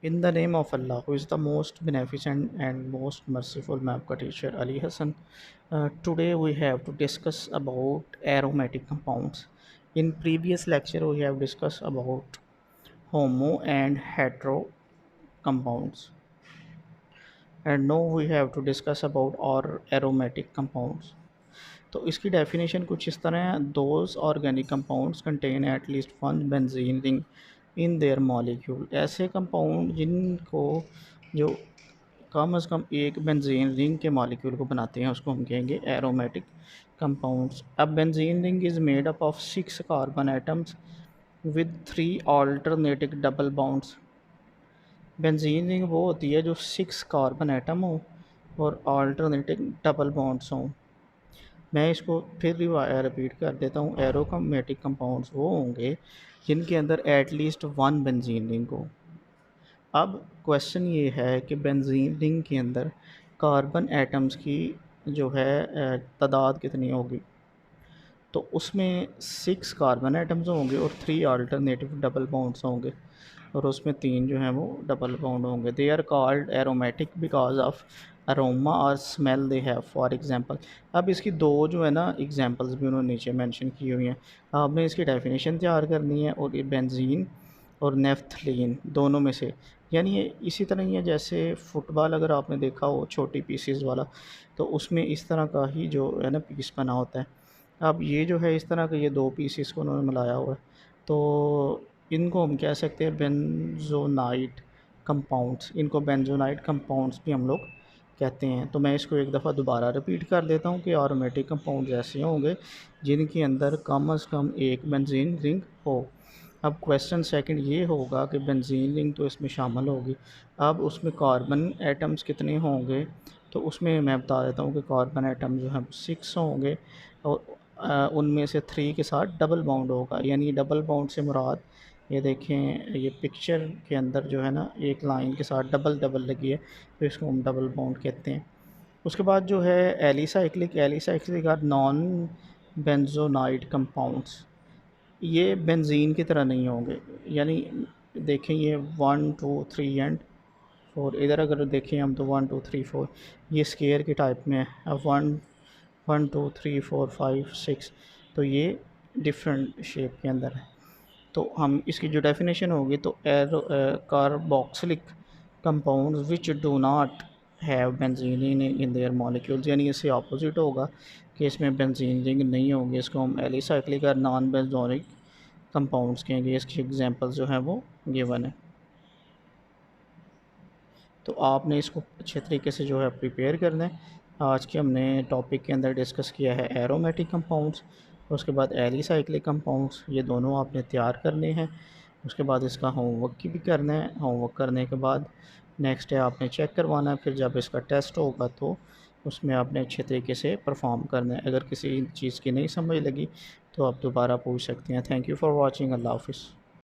In the name of Allah, who is the most beneficent and most merciful, मैं आपका teacher Ali Hassan. Today we have to discuss about aromatic compounds. In previous lecture we have discussed about homo and hetero compounds, and now we have to discuss about our aromatic compounds. तो इसकी definition कुछ इस तरह है: those organic compounds contain at least one benzene ring in their molecule. ऐसे compound जिनको जो कम से कम एक बेंजीन रिंग के मॉलिक्यूल को बनाते हैं उसको हम कहेंगे एरोमेटिक कंपाउंड्स। अब benzene ring is made up of 6 carbon atoms with 3 alternative double bonds. Benzene ring वो होती है जो 6 कार्बन एटम हो और ऑल्टरनेटिव डबल बॉन्ड्स हों। मैं इसको फिर रिपीट कर देता हूँ। एरोमेटिक कंपाउंड्स वो होंगे जिनके अंदर एटलीस्ट वन बेंजीन रिंग हो। अब क्वेश्चन ये है कि बेंजीन रिंग के अंदर कार्बन एटम्स की जो है तादाद कितनी होगी। तो उसमें 6 कार्बन एटम्स होंगे और 3 अल्टरनेटिव डबल बॉन्ड्स होंगे, और उसमें 3 जो हैं वो डबल बॉन्ड होंगे। They are called aromatic because of aroma और smell they have. For example, अब इसकी दो जो है ना एग्जांपल्स भी उन्होंने नीचे मेंशन की हुई हैं। आपने इसकी डेफिनेशन तैयार करनी है, और ये बेंजीन और नेफ्थलीन दोनों में से, यानी ये इसी तरह ही है जैसे फुटबॉल अगर आपने देखा हो छोटी पीसीज वाला, तो उसमें इस तरह का ही जो है ना पीस बना होता है। अब ये जो है इस तरह के ये दो पीसीस को उन्होंने मिलाया हुआ है, तो इनको हम कह सकते हैं बेंजोनाइट कंपाउंड्स। इनको बेंजोनाइट कंपाउंड्स भी हम लोग कहते हैं। तो मैं इसको एक दफ़ा दोबारा रिपीट कर देता हूँ कि एरोमेटिक कंपाउंड्स ऐसे होंगे जिनके अंदर कम से कम एक बेंजीन रिंग हो। अब क्वेश्चन सेकंड ये होगा कि बेंजीन रिंग तो इसमें शामिल होगी, अब उसमें कार्बन एटम्स कितने होंगे। तो उसमें मैं बता देता हूँ कि कार्बन एटम जो है 6 होंगे, और उनमें से 3 के साथ डबल बाउंड होगा। यानी डबल बाउंड से मुराद, ये देखें ये पिक्चर के अंदर जो है ना एक लाइन के साथ डबल डबल लगी है, तो इसको हम डबल बाउंड कहते हैं। उसके बाद जो है alicyclic or non benzenoid compounds. ये बेंजीन की तरह नहीं होंगे। यानी देखें ये 1 2 3 एंड 4, इधर अगर देखें हम तो 1 2 3 4 ये स्केयर के टाइप में है। अब 1 2 3 4 5 6, तो ये डिफरेंट शेप के अंदर है। तो हम इसकी जो डेफिनेशन होगी तो carboxylic compounds which do not have benzene in their molecules, यानी इससे ऑपोजिट होगा कि इसमें बेंजीन रिंग नहीं होगी। इसको हम एलिसाइक्लिक और नॉन बेंजोनिक कंपाउंड्स कहेंगे। इसकी एग्जांपल्स जो है वो गिवन है। तो आपने इसको अच्छे तरीके से जो है प्रिपेयर करना है। आज के हमने टॉपिक के अंदर डिस्कस किया है एरोमेटिक कंपाउंड्स, उसके बाद एलिसाइक्लिक कंपाउंड्स, ये दोनों आपने तैयार करने हैं। उसके बाद इसका होमवर्क की भी करना है। होमवर्क करने के बाद नेक्स्ट डे आपने चेक करवाना है। फिर जब इसका टेस्ट होगा तो उसमें आपने अच्छे तरीके से परफॉर्म करना है। अगर किसी चीज़ की नहीं समझ लगी तो आप दोबारा पूछ सकते हैं। Thank you for watching. अल्लाह हाफिज़।